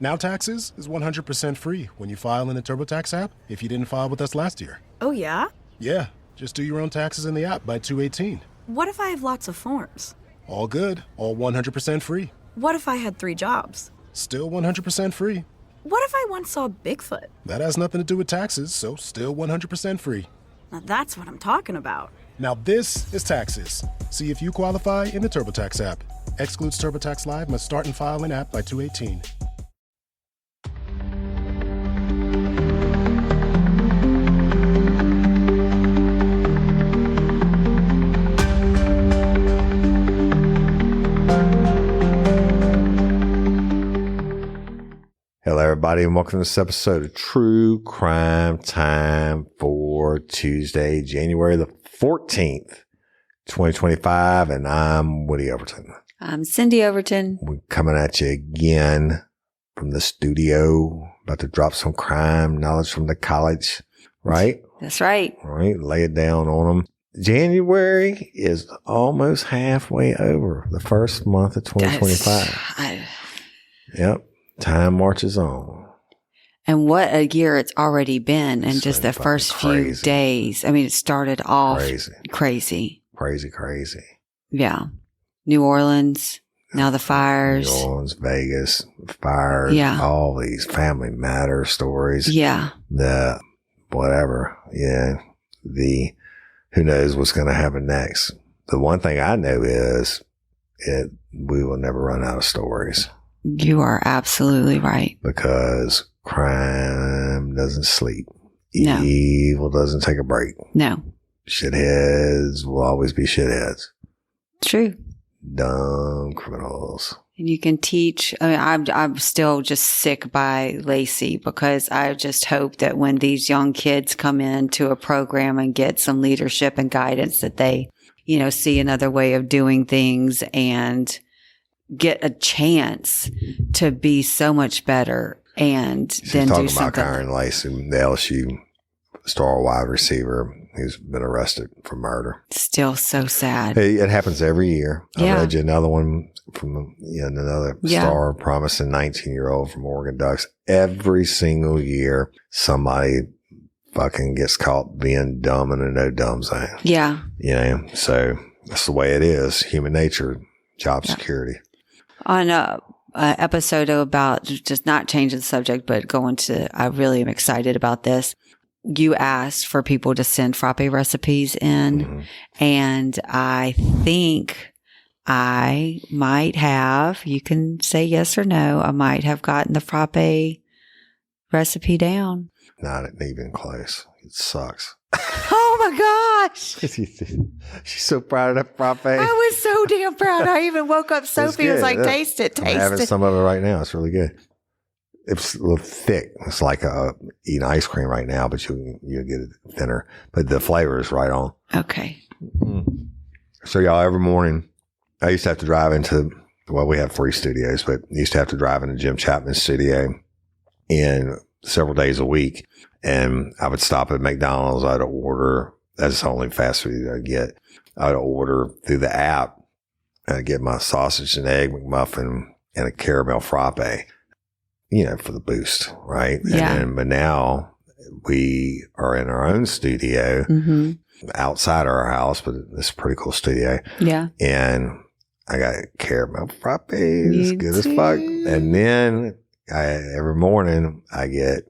Now Taxes is 100% free when you file in the TurboTax app if you didn't file with us last year. Oh, yeah? Yeah, just do your own taxes in the app by 2/18. What if I have lots of forms? All good, all 100% free. What if I had 3 jobs? Still 100% free. What if I once saw Bigfoot? That has nothing to do with taxes, so still 100% free. Now that's what I'm talking about. Now this is Taxes. See if you qualify in the TurboTax app. Excludes TurboTax Live, must start and file in app by 2/18. Hello, everybody, and welcome to this episode of True Crime Time for Tuesday, January the 14th, 2025, and I'm Woody Overton. I'm Cindy Overton. We're coming at you again from the studio, about to drop some crime knowledge from the college, right? That's right. Right, lay it down on them. January is almost halfway over, the first month of 2025. Yep. Time marches on. And what a year it's already been in just the first crazy. few days. I mean, it started off Crazy. crazy. Yeah. New Orleans, now the fires. New Orleans, Vegas, fires, all these family matter stories. Yeah. The whatever. Yeah. The who knows what's going to happen next. The one thing I know is we will never run out of stories. You are absolutely right. Because crime doesn't sleep. No. Evil doesn't take a break. No. Shitheads will always be shitheads. True. Dumb criminals. And you can teach. I mean, I'm still just sick by Lacey because I just hope that when these young kids come into a program and get some leadership and guidance that they, see another way of doing things and get a chance to be so much better and She's then do talking something. about Kyron Lacey, the LSU star wide receiver who's been arrested for murder. Still so sad. Hey, it happens every year. Yeah. I read you another one from another star promising 19-year-old from Oregon Ducks. Every single year, somebody fucking gets caught being dumb in a no dumb zone. Yeah. So that's the way it is. Human nature, job security. On a episode about just not changing the subject, but I really am excited about this. You asked for people to send frappe recipes in, and I think I might have, you can say yes or no, I might have gotten the frappe recipe down. Not even close. It sucks. Oh my gosh. She's so proud of that frappe. I was so damn proud. I even woke up Sophie and was like, taste it. I'm having some of it right now. It's really good. It's a little thick. It's like eating ice cream right now, but you'll get it thinner. But the flavor is right on. Okay. So y'all, every morning, I used to have to drive we have 3 studios, but I used to have to drive into Jim Chapman's studio in several days a week. And I would stop at McDonald's. I'd order, that's the only fast food I get. I'd order through the app and I'd get my sausage and egg McMuffin and a caramel frappe, for the boost, right? Yeah. But now we are in our own studio outside our house, but it's a pretty cool studio. Yeah. And I got caramel frappe, as good as fuck. And then every morning I get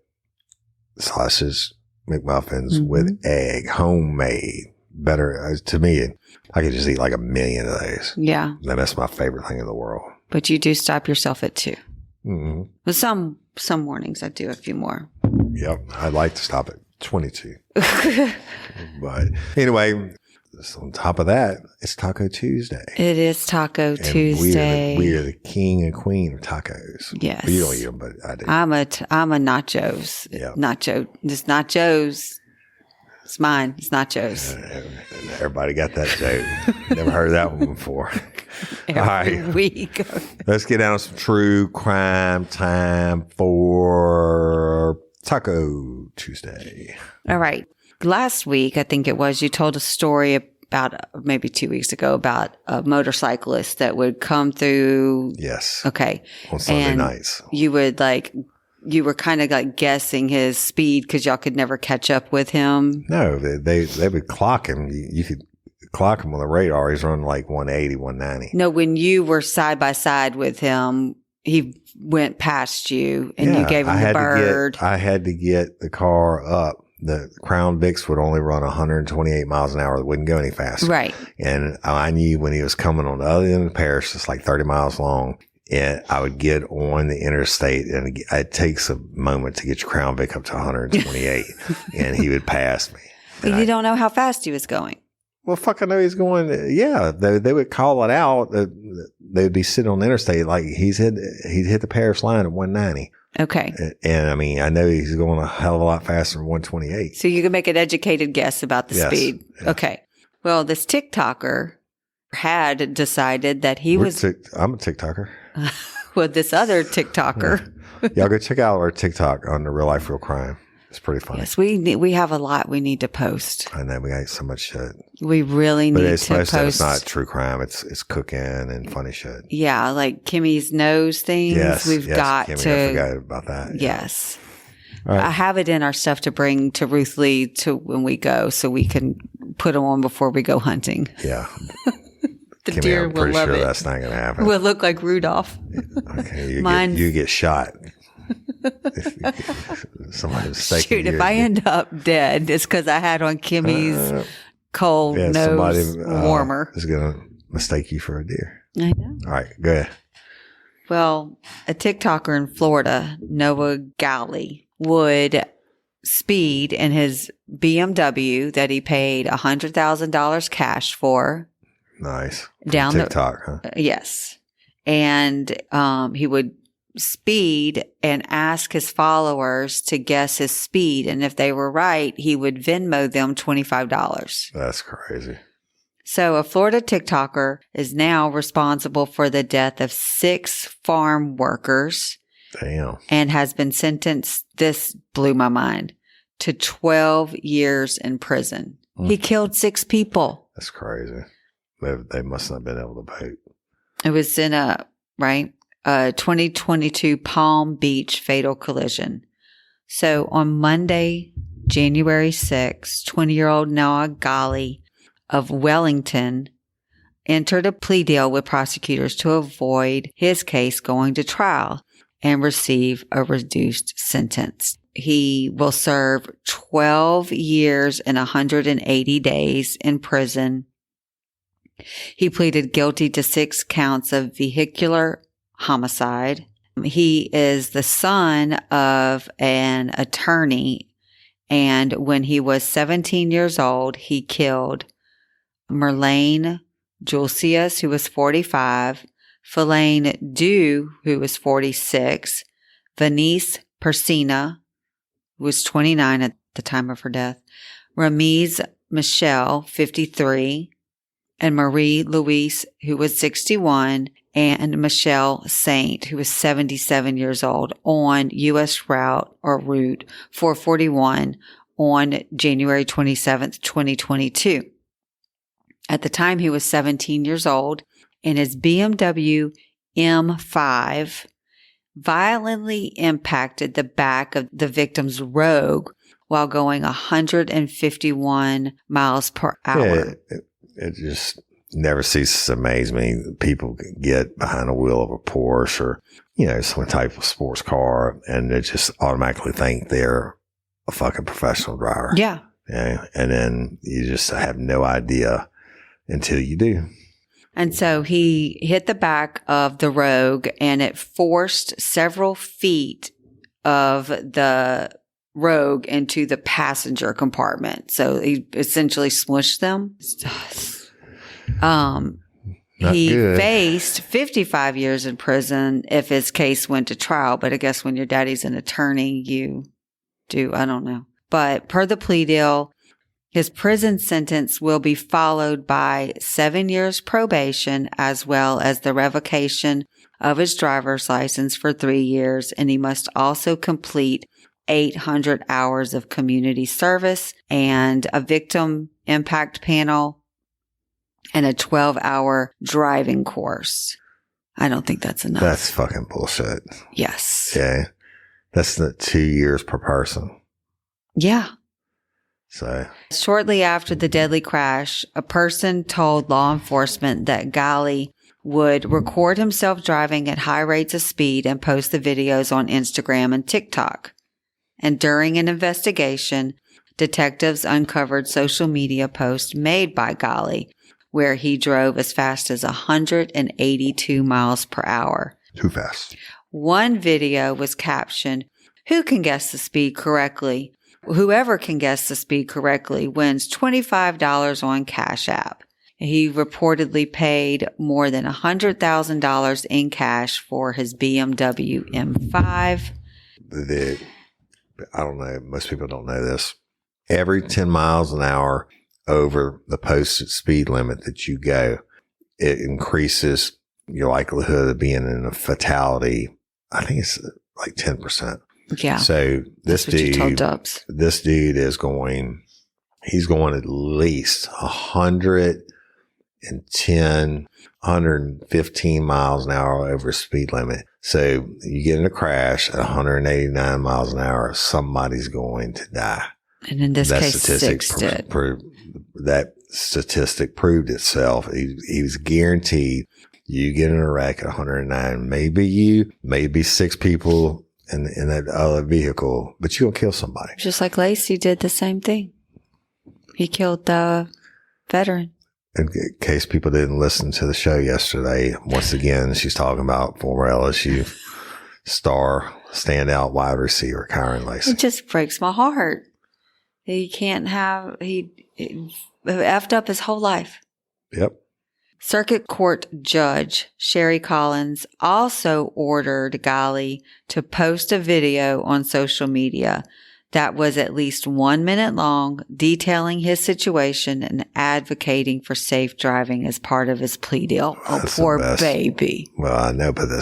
sausage McMuffins with egg, homemade. Better to me. I could just eat like 1 million of those. Yeah. And that's my favorite thing in the world. But you do stop yourself at 2. Mm-hmm. But some mornings I do a few more. Yep. I'd like to stop at 22. But anyway, on top of that, it's Taco Tuesday. It is Taco Tuesday. We are the king and queen of tacos. Yes. But you don't eat them, but I do. I'm a nachos. Yep. It's nachos. It's mine. It's nachos. Everybody got that joke. Never heard that one before. Every week. Let's get down to some true crime time for Taco Tuesday. All right. Last week, I think it was, you told a story about maybe 2 weeks ago about a motorcyclist that would come through. Yes. Okay. On Sunday and nights. You were kind of like guessing his speed because y'all could never catch up with him. No, they would clock him. You could clock him on the radar. He's running like 180, 190. No, when you were side by side with him, he went past you and you gave him the bird. I had to get the car up. The Crown Vics would only run 128 miles an hour. It wouldn't go any faster. Right. And I knew when he was coming on the other end of the parish, it's like 30 miles long. And I would get on the interstate, and it takes a moment to get your Crown Vic up to 128, and he would pass me. But you don't know how fast he was going. Well, fuck, I know he's going. Yeah, they would call it out. They would be sitting on the interstate like he'd hit the parish line at 190. Okay. And I mean, I know he's going a hell of a lot faster than 128. So you can make an educated guess about the speed. Yeah. Okay. Well, this TikToker had decided that he I'm a TikToker. Well, this other TikToker. Y'all go check out our TikTok on the Real Life Real Crime. It's pretty funny. Yes, we have a lot we need to post. I know we got so much shit. We really need to post. But it's not true crime. It's cooking and funny shit. Yeah, like Kimmy's nose things. Yes, We've got Kimmy, to. I forgot about that. Yes. All right. I have it in our stuff to bring to Ruth Lee to when we go, so we can put them on before we go hunting. Yeah. The Kimmy, deer I'm will pretty love sure it. that's not going to happen. We'll look like Rudolph. Okay, you get shot. Somebody Shoot, if I end up dead, it's because I had on Kimmy's cold nose warmer. Is going to mistake you for a deer. I know. All right, go ahead. Well, a TikToker in Florida, Noah Galley, would speed in his BMW that he paid $100,000 cash for. Nice. Down TikTok, huh? Yes. And he would speed and ask his followers to guess his speed. And if they were right, he would Venmo them $25. That's crazy. So a Florida TikToker is now responsible for the death of 6 farm workers. Damn. And has been sentenced, this blew my mind, to 12 years in prison. He killed 6 people. That's crazy. They must not have been able to vote. It was in a 2022 Palm Beach fatal collision. So on Monday, January 6, 20-year-old Noah Galley of Wellington entered a plea deal with prosecutors to avoid his case going to trial and receive a reduced sentence. He will serve 12 years and 180 days in prison. He pleaded guilty to 6 counts of vehicular homicide. He is the son of an attorney, and when he was 17 years old, he killed Merlane Julcius, who was 45, Philane Dew, who was 46, Venice Persina, who was 29 at the time of her death, Ramiz Michelle, 53, and Marie Louise, who was 61, and Michelle Saint, who was 77 years old, on U.S. Route 441 on January 27th, 2022. At the time, he was 17 years old, and his BMW M5 violently impacted the back of the victim's Rogue while going 151 miles per hour. Yeah, it just never ceases to amaze me. People can get behind the wheel of a Porsche or, some type of sports car, and they just automatically think they're a fucking professional driver. Yeah. Yeah. And then you just have no idea until you do. And so he hit the back of the Rogue, and it forced several feet of the Rogue into the passenger compartment. So he essentially smushed them. He faced 55 years in prison if his case went to trial. But I guess when your daddy's an attorney, you do. I don't know. But per the plea deal, his prison sentence will be followed by 7 years probation, as well as the revocation of his driver's license for 3 years. And he must also complete 800 hours of community service and a victim impact panel and a 12-hour driving course. I don't think that's enough. That's fucking bullshit. Yes. Yeah. That's the 2 years per person. Yeah. So Shortly after the deadly crash, a person told law enforcement that Ghali would record himself driving at high rates of speed and post the videos on Instagram and TikTok. And during an investigation, detectives uncovered social media posts made by Ghali where he drove as fast as 182 miles per hour. too fast. One video was captioned, "Who can guess the speed correctly? Whoever can guess the speed correctly wins $25 on Cash App." He reportedly paid more than $100,000 in cash for his BMW M5. I don't know. Most people don't know this. Every 10 miles an hour over the posted speed limit that you go, it increases your likelihood of being in a fatality. I think it's like 10%. Yeah. So this You told dude, Dubs. he's going at least 110, 115 miles an hour over speed limit. So you get in a crash at 189 miles an hour, somebody's going to die. And in this case, statistic 6 did. That statistic proved itself. He was guaranteed you get in a wreck at 109. Maybe 6 people in that other vehicle, but you'll kill somebody. Just like Lacey did the same thing. He killed the veteran. In case people didn't listen to the show yesterday, once again, she's talking about former LSU star, standout wide receiver, Kyron Lacey. It just breaks my heart. He effed up his whole life. Yep. Circuit Court Judge Sherry Collins also ordered Ghali to post a video on social media that was at least 1 minute long, detailing his situation and advocating for safe driving as part of his plea deal. Oh, That's the poor best. baby. Well, I know, but I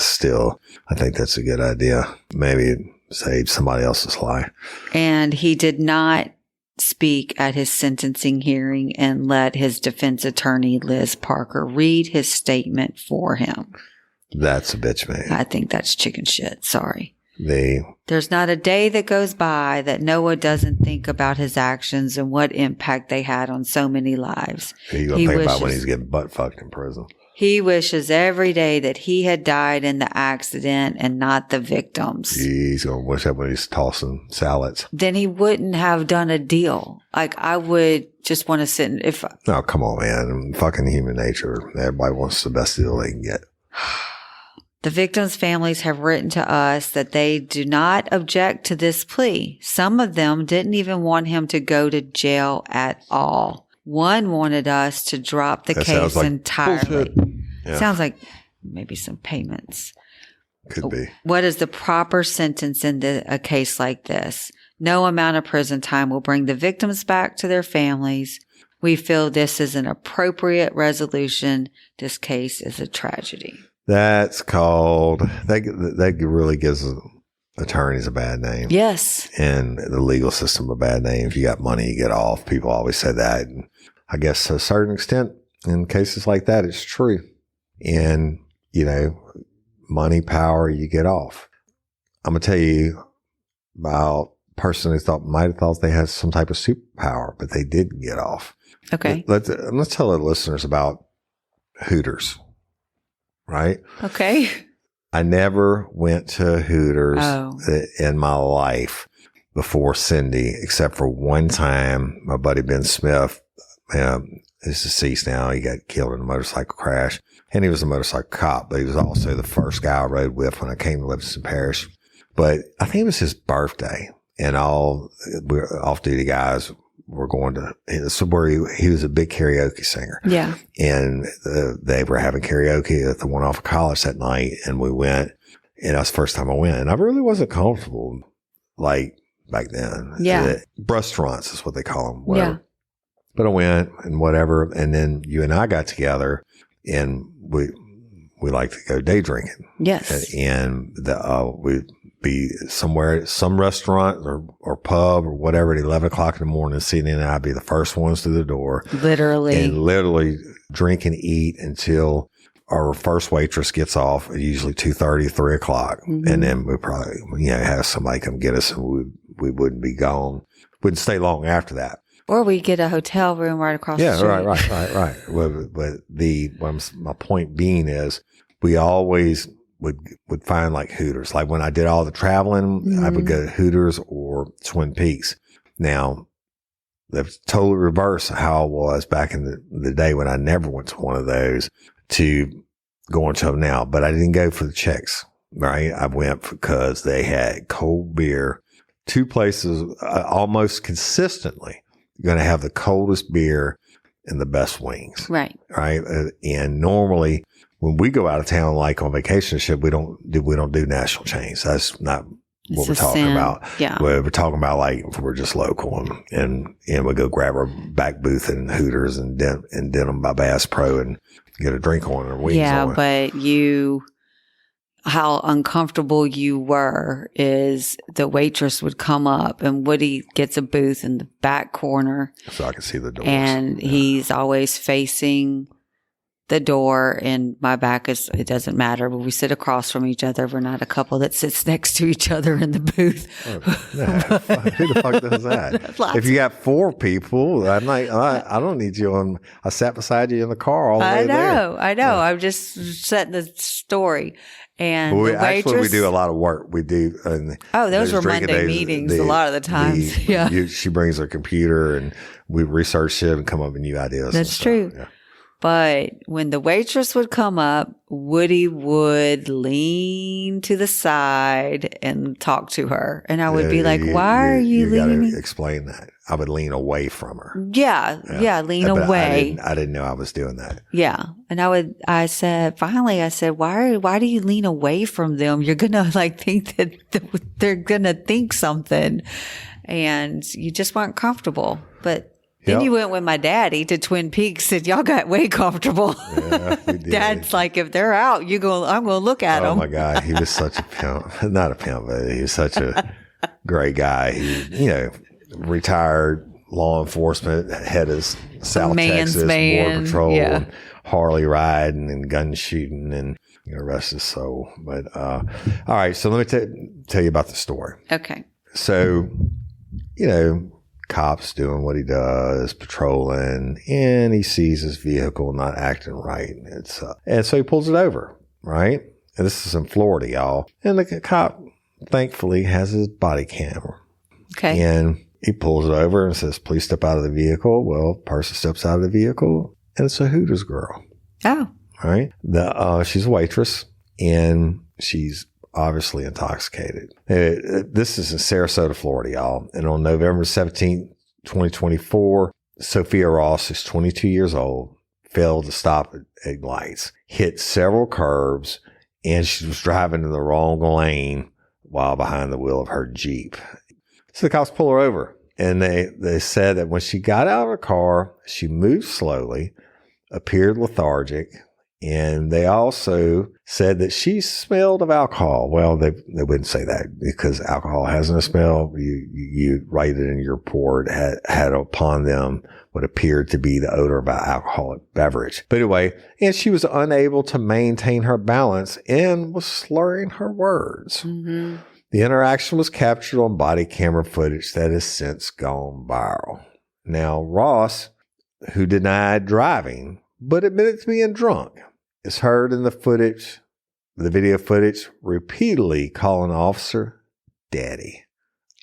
think that's a good idea. Maybe save somebody else's life. And he did not speak at his sentencing hearing and let his defense attorney, Liz Parker, read his statement for him. That's a bitch move. I think that's chicken shit. Sorry. The There's not a day that goes by that Noah doesn't think about his actions and what impact they had on so many lives. you gonna think about when he's getting butt fucked in prison. He wishes every day that he had died in the accident and not the victims. He's gonna wish that when he's tossing salads. Then he wouldn't have done a deal. Like, I would just want to sit and Oh, come on, man. Fucking human nature. Everybody wants the best deal they can get. The victims' families have written to us that they do not object to this plea. Some of them didn't even want him to go to jail at all. One wanted us to drop the case entirely. Yeah. Sounds like maybe some payments. Could be. What is the proper sentence in a case like this? No amount of prison time will bring the victims back to their families. We feel this is an appropriate resolution. This case is a tragedy. That's called, that really gives attorneys a bad name. Yes. And the legal system a bad name. If you got money, you get off. People always say that. And I guess to a certain extent, in cases like that, it's true. And, money, power, you get off. I'm going to tell you about a person who might have thought they had some type of superpower, but they didn't get off. Okay. Let's tell the listeners about Hooters. Right? Okay. I never went to Hooters in my life before Cindy, except for one time. My buddy Ben Smith is deceased now. He got killed in a motorcycle crash, and he was a motorcycle cop, but he was also the first guy I rode with when I came to Livingston Parish. But I think it was his birthday, and all off-duty guys were going to, this is where he was a big karaoke singer. Yeah. And they were having karaoke at the one off of college that night. And we went, and that was the first time I went. And I really wasn't comfortable like back then. Yeah. Restaurants is what they call them. Whatever. Yeah. But I went and whatever. And then you and I got together and we like to go day drinking. Yes. And we'd be somewhere, some restaurant or pub or whatever at 11 o'clock in the morning. Sitting in, I'd be the first ones through the door. Literally drink and eat until our first waitress gets off at usually 2:30, 3 o'clock. Mm-hmm. And then we probably, have somebody come get us, and we wouldn't be gone. Wouldn't stay long after that. Or we get a hotel room right across the street. Right. But my point being is we always would find like Hooters. Like when I did all the traveling, I would go to Hooters or Twin Peaks. Now, that's totally reverse how I was back in the day when I never went to one of those to going to them now. But I didn't go for the checks, right? I went because they had cold beer. Two places almost consistently going to have the coldest beer and the best wings. Right. And normally when we go out of town, like on vacation ship, we don't do national chains. That's not what we're talking about. Yeah. We're talking about like if we're just local and we go grab our back booth in Hooters and Denim by Bass Pro and get a drink on our wings. Yeah, on. But how uncomfortable you were is the waitress would come up and Woody gets a booth in the back corner. So I can see the doors. And he's always facing the door, and my back it doesn't matter, but we sit across from each other. We're not a couple that sits next to each other in the booth. Who the fuck does that? If you got 4 people, I'm like, I don't need you on. I sat beside you in the car all the way there. I know. I'm just setting the story. And the waitress, we do a lot of work. We do. Those were Monday meetings a lot of the times. She brings her computer and we research it and come up with new ideas. That's true. Yeah. But when the waitress would come up, Woody would lean to the side and talk to her. And I would be like, why are you leaning? You gotta explain that. I would lean away from her. Yeah, lean away. I didn't know I was doing that. Yeah. And I said, why do you lean away from them? You're going to think that they're going to think something. And you just weren't comfortable. But then you went with my daddy to Twin Peaks and y'all got way comfortable. Yeah, we did. Dad's like, if they're out, I'm going to look at them. Oh my God. He was such a pimp. Not a pimp, but he was such a great guy. He, retired law enforcement, head of South Texas Border Patrol, and Harley riding and gun shooting and rest his soul. But, all right. So let me tell you about the story. Okay. So, cops doing what he does, patrolling, and he sees his vehicle not acting right. And so he pulls it over, right? And this is in Florida, y'all. And the cop, thankfully, has his body camera. Okay. And he pulls it over and says, please step out of the vehicle. Well, person steps out of the vehicle, and it's a Hooters girl. Oh. Right? She's a waitress, and she's obviously intoxicated. This is in Sarasota, Florida, y'all. And on November 17th, 2024, Sophia Ross is 22 years old, failed to stop at lights, hit several curbs, and she was driving in the wrong lane while behind the wheel of her Jeep. So the cops pull her over, and they said that when she got out of her car, she moved slowly, appeared lethargic, and they also said that she smelled of alcohol. Well, they wouldn't say that because alcohol hasn't a smell. You write it in your report, had upon them what appeared to be the odor of an alcoholic beverage. But anyway, and she was unable to maintain her balance and was slurring her words. Mm-hmm. The interaction was captured on body camera footage that has since gone viral. Now, Ross, who denied driving, but admitted to being drunk, is heard in the video footage, repeatedly calling the officer daddy.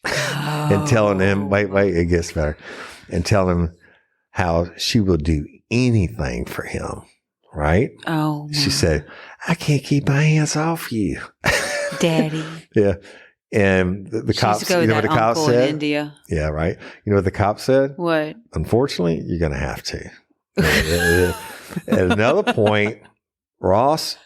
And telling him, wait, it gets better. And telling him how she will do anything for him, right? Oh. She said, I can't keep my hands off you. Daddy. Yeah. And the cops, you know what the cops said? In India. Yeah, right. You know what the cops said? What? Unfortunately, you're going to have to. At another point, Ross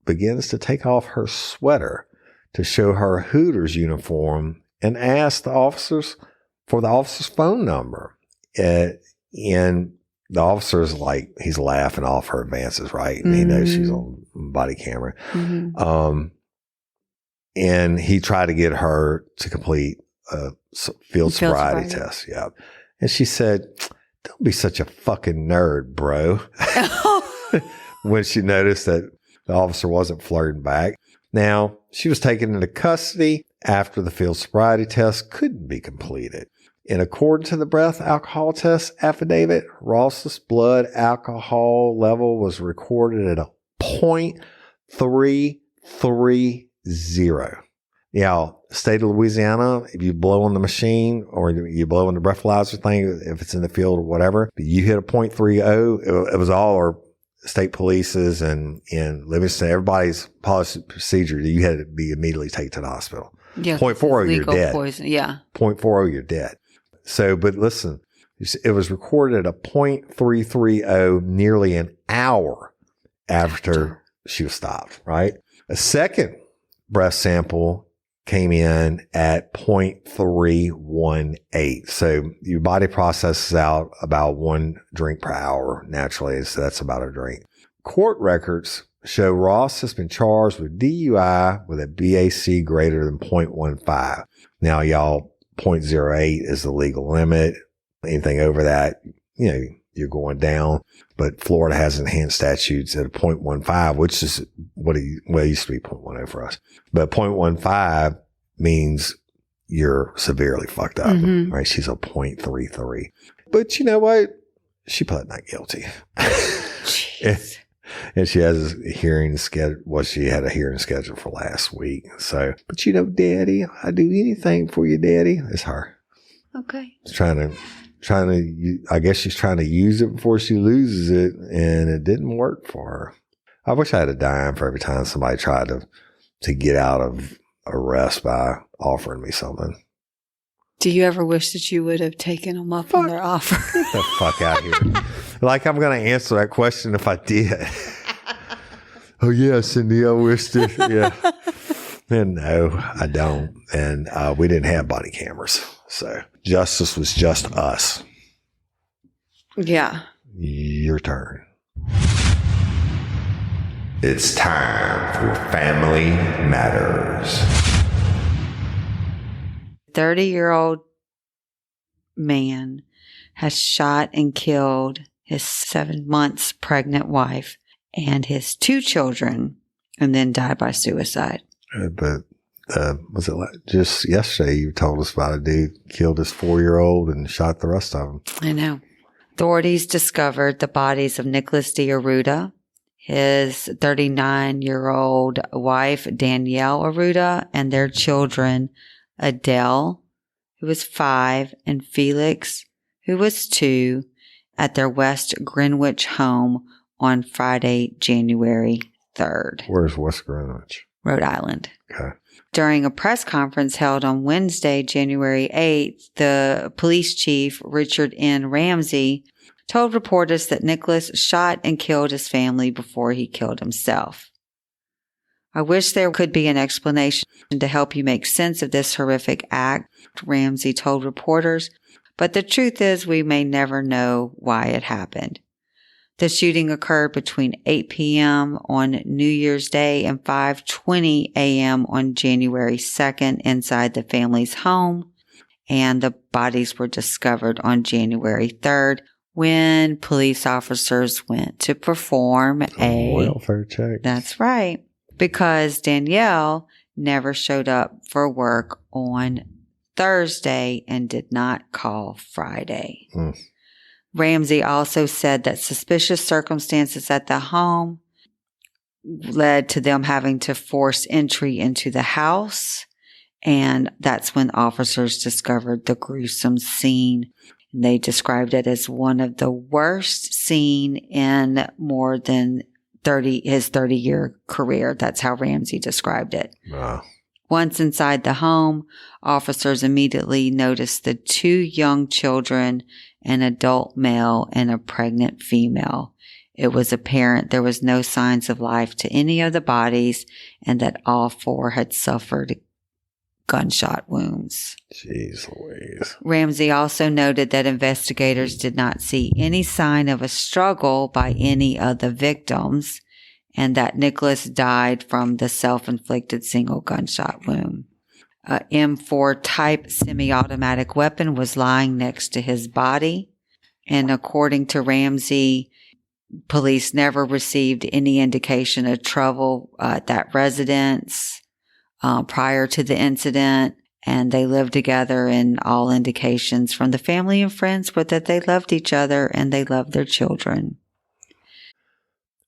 begins to take off her sweater to show her Hooters uniform and ask the officers for the officer's phone number. And the officer's like, he's laughing off her advances, right? And he knows she's on body camera. Mm-hmm. And he tried to get her to complete a field sobriety sobriety. test. Yeah. And she said, don't be such a fucking nerd, bro. When she noticed that the officer wasn't flirting back. Now, she was taken into custody after the field sobriety test couldn't be completed. In accordance to the breath alcohol test affidavit, Ross's blood alcohol level was recorded at a 0.330. Now, state of Louisiana, if you blow on the machine or you blow on the breathalyzer thing, if it's in the field or whatever, you hit a 0.30, it was all our state polices and in Livingston, everybody's policy procedure, you had to be immediately taken to the hospital. Yeah. 0.40, you're dead. Poison. Yeah. 0.40, you're dead. So, but listen, it was recorded at a 0.330 nearly an hour after she was stopped, right? A second breath sample came in at 0.318. So your body processes out about 1 drink per hour naturally. So that's about a drink. Court records show Ross has been charged with DUI with a BAC greater than 0.15. Now, y'all, 0.08 is the legal limit. Anything over that, you're going down. But Florida has enhanced statutes at a 0.15, which is it used to be 0.10 for us. But 0.15 means you're severely fucked up, right? She's a 0.33. But you know what? She pled not guilty. And she has a hearing scheduled. Well, she had a hearing scheduled for last week. So, but Daddy, I do anything for you, Daddy. It's her. Okay. She's trying to, I guess she's trying to use it before she loses it, and it didn't work for her. I wish I had a dime for every time somebody tried to get out of arrest by offering me something. Do you ever wish that you would have taken them up on their offer? Get the fuck out here. Like I'm going to answer that question if I did. Oh, yeah, Cindy, I wish that. Yeah. And no, I don't. And we didn't have body cameras. So justice was just us. Yeah. Your turn. It's time for Family Matters. 30-year-old man has shot and killed his 7 months pregnant wife and his 2 children and then died by suicide. But was it just yesterday you told us about a dude killed his 4-year-old and shot the rest of them? I know. Authorities discovered the bodies of Nicholas D'Arruda, his 39-year-old wife, Danielle Arruda, and their children, Adele, who was 5, and Felix, who was 2, at their West Greenwich home on Friday, January 3rd. Where's West Greenwich? Rhode Island. Okay. During a press conference held on Wednesday, January 8th, the police chief, Richard N. Ramsey, told reporters that Nicholas shot and killed his family before he killed himself. I wish there could be an explanation to help you make sense of this horrific act, Ramsey told reporters, but the truth is we may never know why it happened. The shooting occurred between 8 p.m. on New Year's Day and 5:20 a.m. on January 2nd inside the family's home, and the bodies were discovered on January 3rd when police officers went to perform a welfare check. That's right. Because Danielle never showed up for work on Thursday and did not call Friday. Ramsey also said that suspicious circumstances at the home led to them having to force entry into the house. And that's when officers discovered the gruesome scene. They described it as one of the worst seen in more than his 30-year career. That's how Ramsey described it. Wow. Once inside the home, officers immediately noticed the 2 young children, an adult male and a pregnant female. It was apparent there was no signs of life to any of the bodies and that all 4 had suffered gunshot wounds. Jeez Louise. Ramsey also noted that investigators did not see any sign of a struggle by any of the victims, and that Nicholas died from the self-inflicted single gunshot wound. A M4 type semi-automatic weapon was lying next to his body. And according to Ramsey, police never received any indication of trouble at that residence prior to the incident. And they lived together, and all indications from the family and friends were that they loved each other and they loved their children.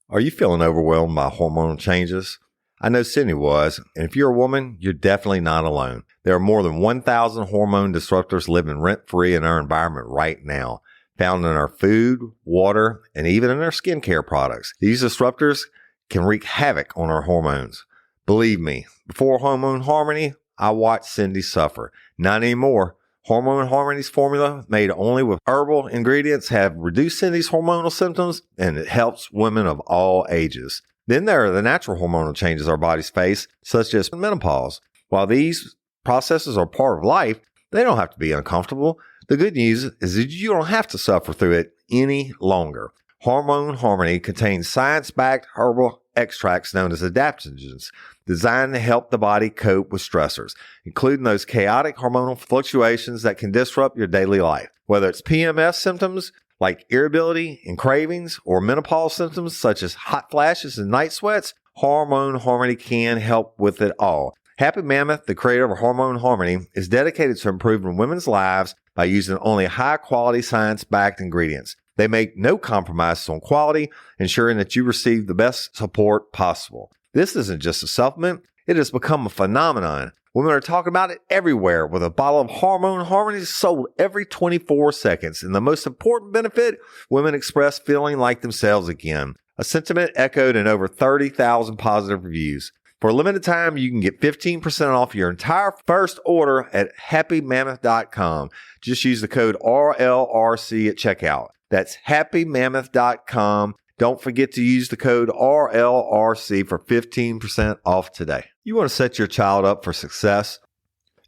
Are you feeling overwhelmed by hormonal changes? I know Sydney was, and if you're a woman, you're definitely not alone. There are more than 1,000 hormone disruptors living rent-free in our environment right now, found in our food, water, and even in our skincare products. These disruptors can wreak havoc on our hormones. Believe me, before Hormone Harmony, I watched Cindy suffer. Not anymore. Hormone Harmony's formula, made only with herbal ingredients, have reduced Cindy's hormonal symptoms, and it helps women of all ages. Then there are the natural hormonal changes our bodies face, such as menopause. While these processes are part of life, they don't have to be uncomfortable. The good news is that you don't have to suffer through it any longer. Hormone Harmony contains science-backed herbal extracts known as adaptogens, designed to help the body cope with stressors, including those chaotic hormonal fluctuations that can disrupt your daily life. Whether it's PMS symptoms like irritability and cravings, or menopause symptoms such as hot flashes and night sweats, Hormone Harmony can help with it all. Happy Mammoth, the creator of Hormone Harmony, is dedicated to improving women's lives by using only high-quality science-backed ingredients. They make no compromises on quality, ensuring that you receive the best support possible. This isn't just a supplement, it has become a phenomenon. Women are talking about it everywhere, with a bottle of Hormone Harmony sold every 24 seconds. And the most important benefit, women express feeling like themselves again. A sentiment echoed in over 30,000 positive reviews. For a limited time, you can get 15% off your entire first order at happymammoth.com. Just use the code RLRC at checkout. That's happymammoth.com. Don't forget to use the code RLRC for 15% off today. You want to set your child up for success?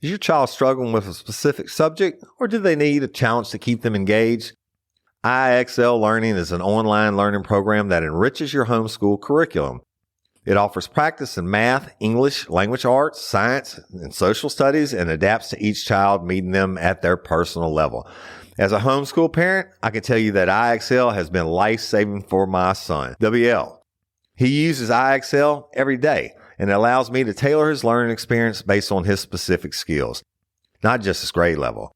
Is your child struggling with a specific subject, or do they need a challenge to keep them engaged? IXL Learning is an online learning program that enriches your homeschool curriculum. It offers practice in math, English, language arts, science, and social studies, and adapts to each child, meeting them at their personal level. As a homeschool parent, I can tell you that IXL has been life-saving for my son, WL. He uses IXL every day, and it allows me to tailor his learning experience based on his specific skills, not just his grade level.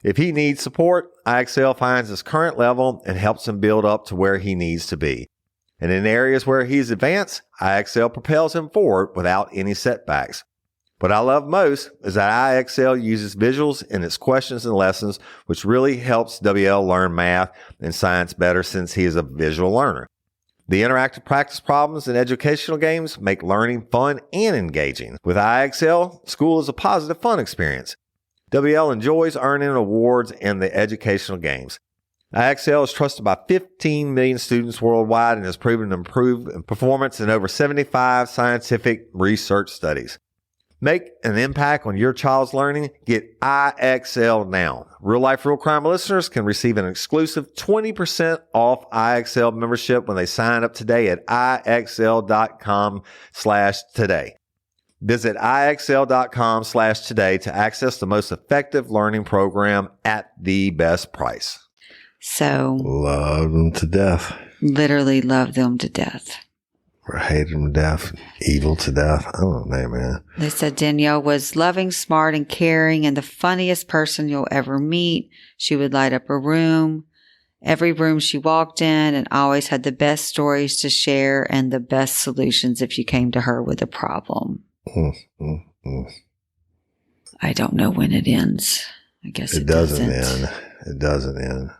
If he needs support, IXL finds his current level and helps him build up to where he needs to be. And in areas where he's advanced, IXL propels him forward without any setbacks. What I love most is that IXL uses visuals in its questions and lessons, which really helps WL learn math and science better since he is a visual learner. The interactive practice problems and educational games make learning fun and engaging. With IXL, school is a positive, fun experience. WL enjoys earning awards in the educational games. IXL is trusted by 15 million students worldwide and has proven to improve performance in over 75 scientific research studies. Make an impact on your child's learning. Get IXL now. Real Life, Real Crime listeners can receive an exclusive 20% off IXL membership when they sign up today at IXL.com/today. Visit IXL.com/today to access the most effective learning program at the best price. So, Love them to death. literally love them to death. Or hate them to death. Evil to death. I don't know, man. They said Danielle was loving, smart, and caring, and the funniest person you'll ever meet. She would light up a room, every room she walked in, and always had the best stories to share and the best solutions if you came to her with a problem. I don't know when it ends. I guess it doesn't end. It doesn't end.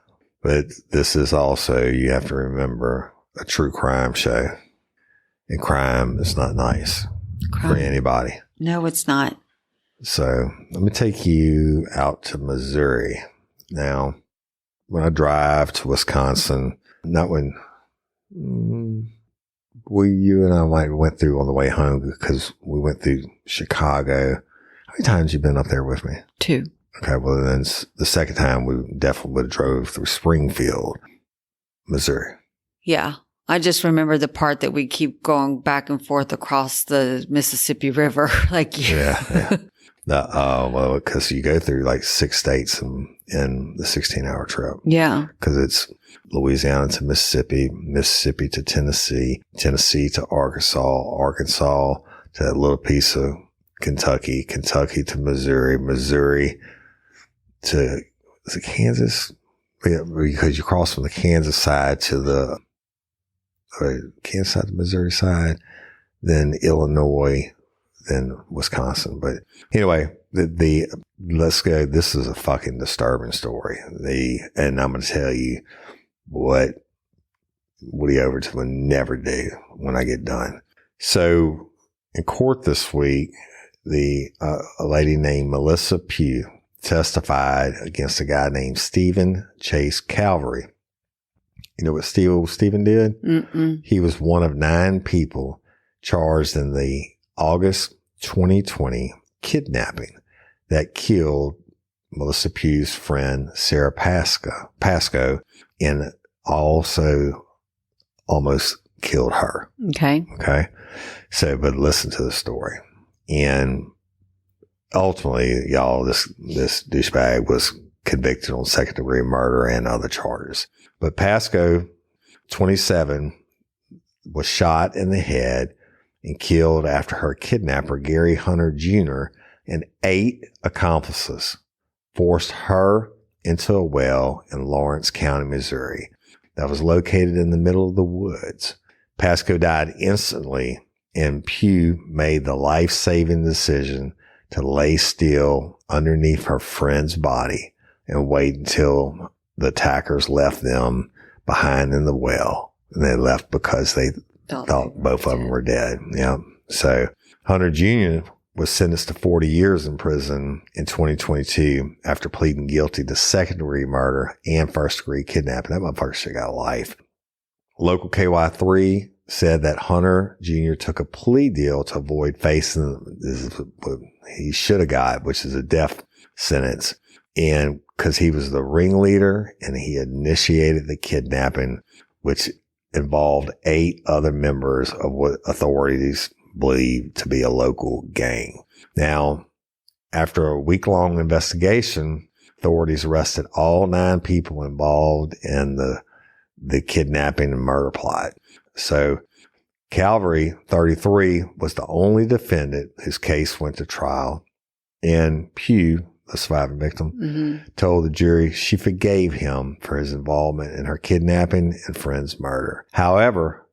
But this is also, you have to remember, a true crime show. And crime is not nice for anybody. No, it's not. So let me take you out to Missouri. Now, when I drive to Wisconsin, not when you and I might went through on the way home because we went through Chicago. How many times you been up there with me? 2. Okay, well, then the second time we definitely would have drove through Springfield, Missouri. Yeah. I just remember the part that we keep going back and forth across the Mississippi River. Yeah. Well, because you go through like 6 states in the 16-hour trip. Yeah. Because it's Louisiana to Mississippi, Mississippi to Tennessee, Tennessee to Arkansas, Arkansas to that little piece of Kentucky, Kentucky to Missouri, Missouri to, is it Kansas? Yeah, because you cross from the Kansas side to the Kansas side to Missouri side, then Illinois, then Wisconsin. But anyway, let's go. This is a fucking disturbing story. And I'm going to tell you what Woody Overton would never do when I get done. So in court this week, a lady named Melissa Pugh testified against a guy named Stephen Chase Calvary. You know what Stephen did? Mm-mm. He was one of 9 people charged in the August 2020 kidnapping that killed Melissa Pugh's friend Sarah Pasco and also almost killed her. Okay. So, but listen to the story. And ultimately, y'all, this douchebag was convicted on second-degree murder and other charges. But Pasco, 27, was shot in the head and killed after her kidnapper, Gary Hunter Jr., and 8 accomplices forced her into a well in Lawrence County, Missouri, that was located in the middle of the woods. Pasco died instantly, and Pugh made the life-saving decision to lay still underneath her friend's body and wait until the attackers left them behind in the well. And they left because they thought both of them were dead. Yeah. So Hunter Jr. was sentenced to 40 years in prison in 2022 after pleading guilty to second-degree murder and first-degree kidnapping. That motherfucker should have got life. Local KY3 said that Hunter Jr. took a plea deal to avoid facing what he should have got, which is a death sentence. And because he was the ringleader and he initiated the kidnapping, which involved 8 other members of what authorities believe to be a local gang. Now, after a week-long investigation, authorities arrested all 9 people involved in the kidnapping and murder plot. So Calvary, 33, was the only defendant whose case went to trial. And Pugh, the surviving victim, told the jury she forgave him for his involvement in her kidnapping and friend's murder. However,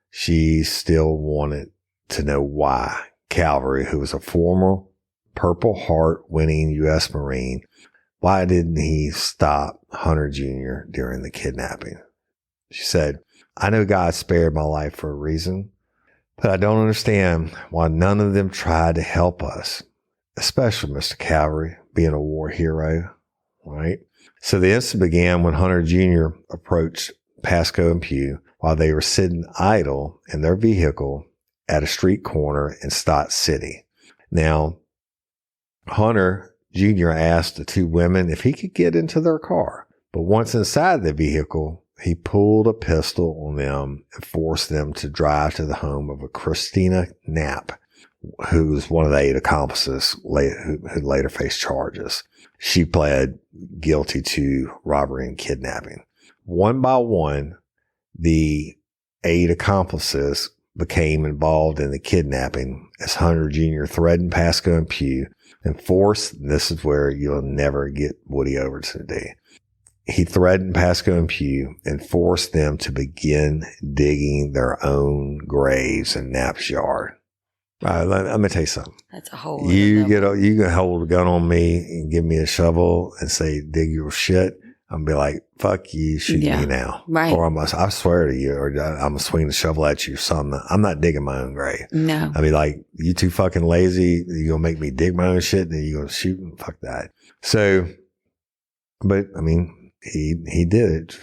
she still wanted to know why Calvary, who was a former Purple Heart winning U.S. Marine, why didn't he stop Hunter Jr. during the kidnapping? She said, "I know God spared my life for a reason, but I don't understand why none of them tried to help us, especially Mr. Calvary, being a war hero," right? So the incident began when Hunter Jr. approached Pasco and Pugh while they were sitting idle in their vehicle at a street corner in Stott City. Now, Hunter Jr. asked the 2 women if he could get into their car, but once inside the vehicle, he pulled a pistol on them and forced them to drive to the home of a Christina Knapp, who was one of the 8 accomplices who later faced charges. She pled guilty to robbery and kidnapping. One by one, the 8 accomplices became involved in the kidnapping as Hunter Jr. threatened Pasco and Pugh and forced, and this is where you'll never get Woody Overton to do. He threatened Pasco and Pugh and forced them to begin digging their own graves in Knapp's yard. Let me tell you something. That's a whole. You can hold a gun on me and give me a shovel and say, dig your shit. I'm gonna be like, fuck you, shoot me now. Right. Or I swear to you, or I'm gonna swing the shovel at you or something. I'm not digging my own grave. No. I mean, like, you too fucking lazy. You gonna make me dig my own shit, then you gonna shoot? Fuck that. So, but I mean, he did it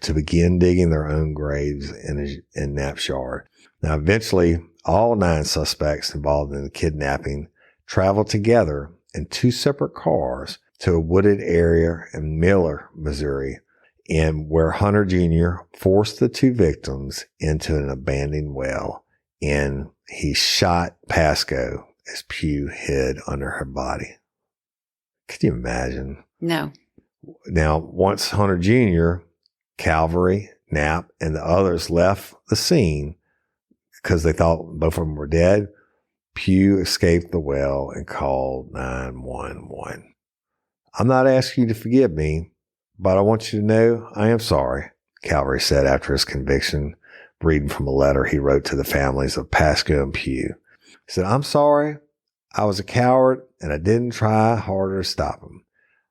to begin digging their own graves in Knapp's yard. Now, eventually, all 9 suspects involved in the kidnapping traveled together in 2 separate cars to a wooded area in Miller, Missouri, and where Hunter Jr. forced the 2 victims into an abandoned well, and he shot Pasco as Pugh hid under her body. Could you imagine? No. Now, once Hunter Jr., Calvary, Knapp, and the others left the scene because they thought both of them were dead, Pugh escaped the well and called 911. I'm not asking you to forgive me, but I want you to know I am sorry, Calvary said after his conviction, reading from a letter he wrote to the families of Pasco and Pugh. He said, I'm sorry. I was a coward and I didn't try harder to stop him.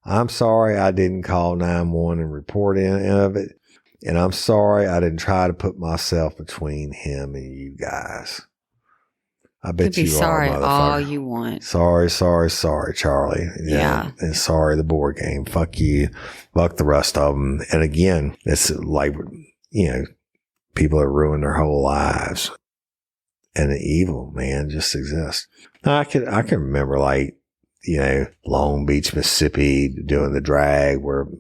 I'm sorry I didn't call 911 and report any of it. And I'm sorry I didn't try to put myself between him and you guys. I bet you sorry are, motherfucker. all you want. Sorry, Charlie. Yeah. And sorry, the board game. Fuck you. Fuck the rest of them. And again, it's like, people that ruin their whole lives. And the evil, man, just exists. I can remember Long Beach, Mississippi, doing the drag or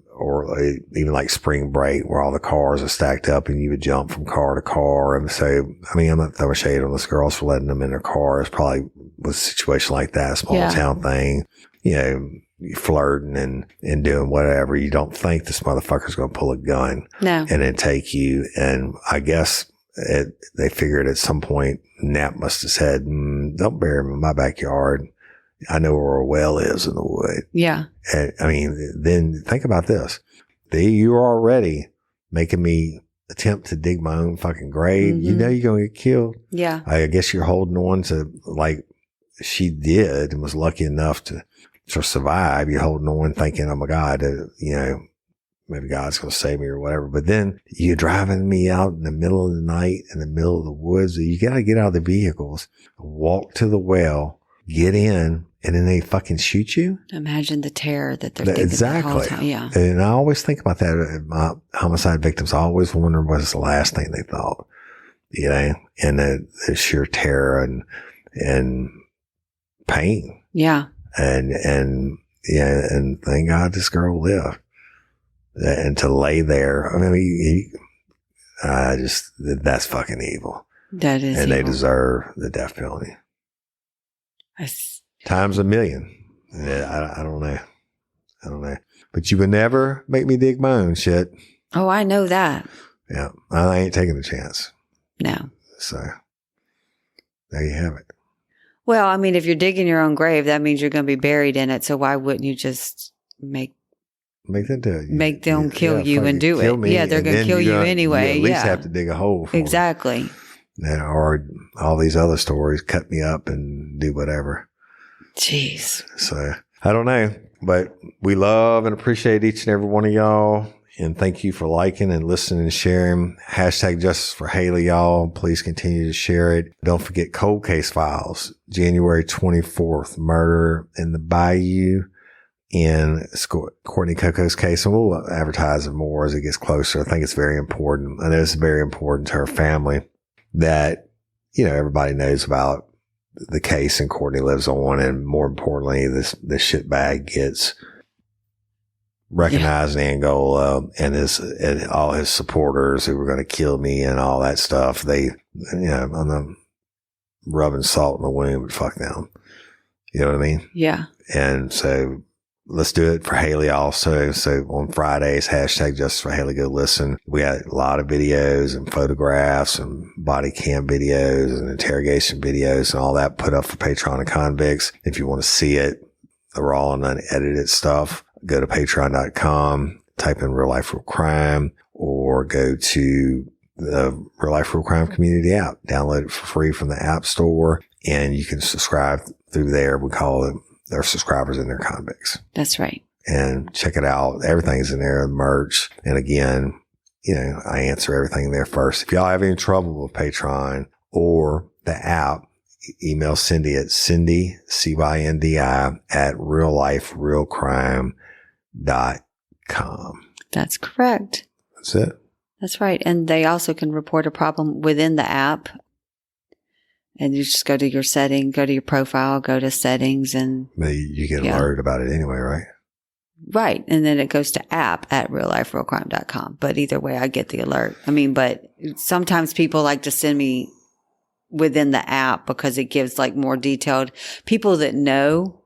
even like spring break where all the cars are stacked up and you would jump from car to car. And so, I'm not throwing shade on those girls for letting them in their cars. Probably was a situation like that, a small town thing, flirting and doing whatever. You don't think this motherfucker's going to pull a gun and then take you. And I guess they figured at some point, Knapp must have said, don't bury him in my backyard. I know where a well is in the wood. Yeah. And then think about this. You're already making me attempt to dig my own fucking grave. Mm-hmm. You know you're going to get killed. Yeah. I guess you're holding on to, like she did and was lucky enough to survive. You're holding on thinking, oh my God, maybe God's going to save me or whatever. But then you're driving me out in the middle of the night, in the middle of the woods. You got to get out of the vehicles, walk to the well, get in, and then they fucking shoot you. Imagine the terror that they're thinking exactly. the whole time. Yeah. And I always think about that. My homicide victims, I always wonder what's the last thing they thought, and the sheer terror and pain. Yeah. And thank God this girl lived. And to lay there, that's fucking evil. That is and evil. They deserve the death penalty. Times a million. Yeah, I don't know. But you would never make me dig my own shit. Oh, I know that. Yeah. I ain't taking a chance. No. So, there you have it. Well, if you're digging your own grave, that means you're going to be buried in it. So why wouldn't you just make them do it? Make them kill you and do it. Yeah, they're going to kill you anyway. You at least have to dig a hole for exactly. them. Or all these other stories, cut me up and do whatever. Jeez. So I don't know, but we love and appreciate each and every one of y'all. And thank you for liking and listening and sharing. # Justice for Haley, y'all. Please continue to share it. Don't forget Cold Case Files, January 24th, murder in the Bayou in Courtney Coco's case. And we'll advertise it more as it gets closer. I think it's very important. I know it's very important to her family that, everybody knows about the case and Courtney lives on. And more importantly, this shitbag gets recognized in Angola and all his supporters who were going to kill me and all that stuff. They, I'm rubbing salt in the wound, but fuck them. You know what I mean? Yeah. And so let's do it for Haley also. So on Fridays, # Justice for Haley, go listen. We had a lot of videos and photographs and body cam videos and interrogation videos and all that put up for Patreon and convicts. If you want to see it, the raw and unedited stuff, go to patreon.com, type in Real Life Real Crime, or go to the Real Life Real Crime community app. Download it for free from the App Store, and you can subscribe through there. We call it their subscribers and their convicts. That's right. And check it out. Everything's in there, merch. And again, I answer everything there first. If y'all have any trouble with Patreon or the app, email Cindy at Cindy, CYNDI, at realliferealcrime.com. That's correct. That's it. That's right. And they also can report a problem within the app. And you just go to your setting, go to your profile, go to settings, and you get alerted about it anyway, right? Right. And then it goes to app@realliferealcrime.com. But either way, I get the alert. I mean, but sometimes people like to send me within the app because it gives like more detailed people that know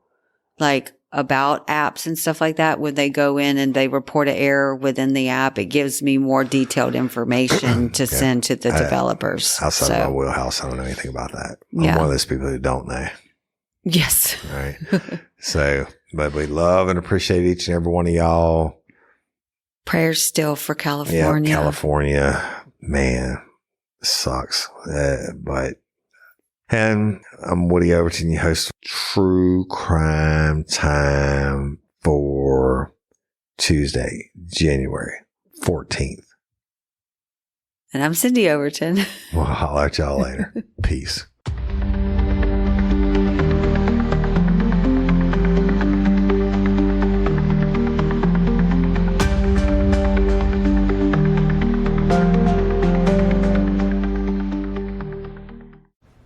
like about apps and stuff like that. When they go in and they report an error within the app, it gives me more detailed information to send to the developers. Outside of my wheelhouse, I don't know anything about that. I'm Yeah. one of those people who don't know. Yes. All right. So, but we love and appreciate each and every one of y'all. Prayers still for California. Yeah, California, man, sucks. And I'm Woody Overton, your host of True Crime Time for Tuesday, January 14th. And I'm Cindy Overton. Well, I'll holler at y'all later. Peace.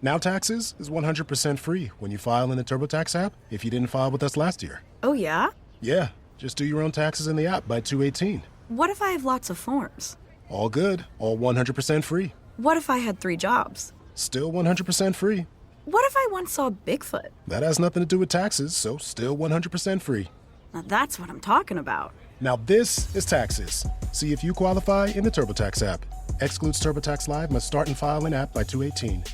Now Taxes is 100% free when you file in the TurboTax app if you didn't file with us last year. Oh, yeah? Yeah, just do your own taxes in the app by 2/18. What if I have lots of forms? All good, all 100% free. What if I had 3 jobs? Still 100% free. What if I once saw Bigfoot? That has nothing to do with taxes, so still 100% free. Now that's what I'm talking about. Now this is Taxes. See if you qualify in the TurboTax app. Excludes TurboTax Live, must start and file in app by 2/18.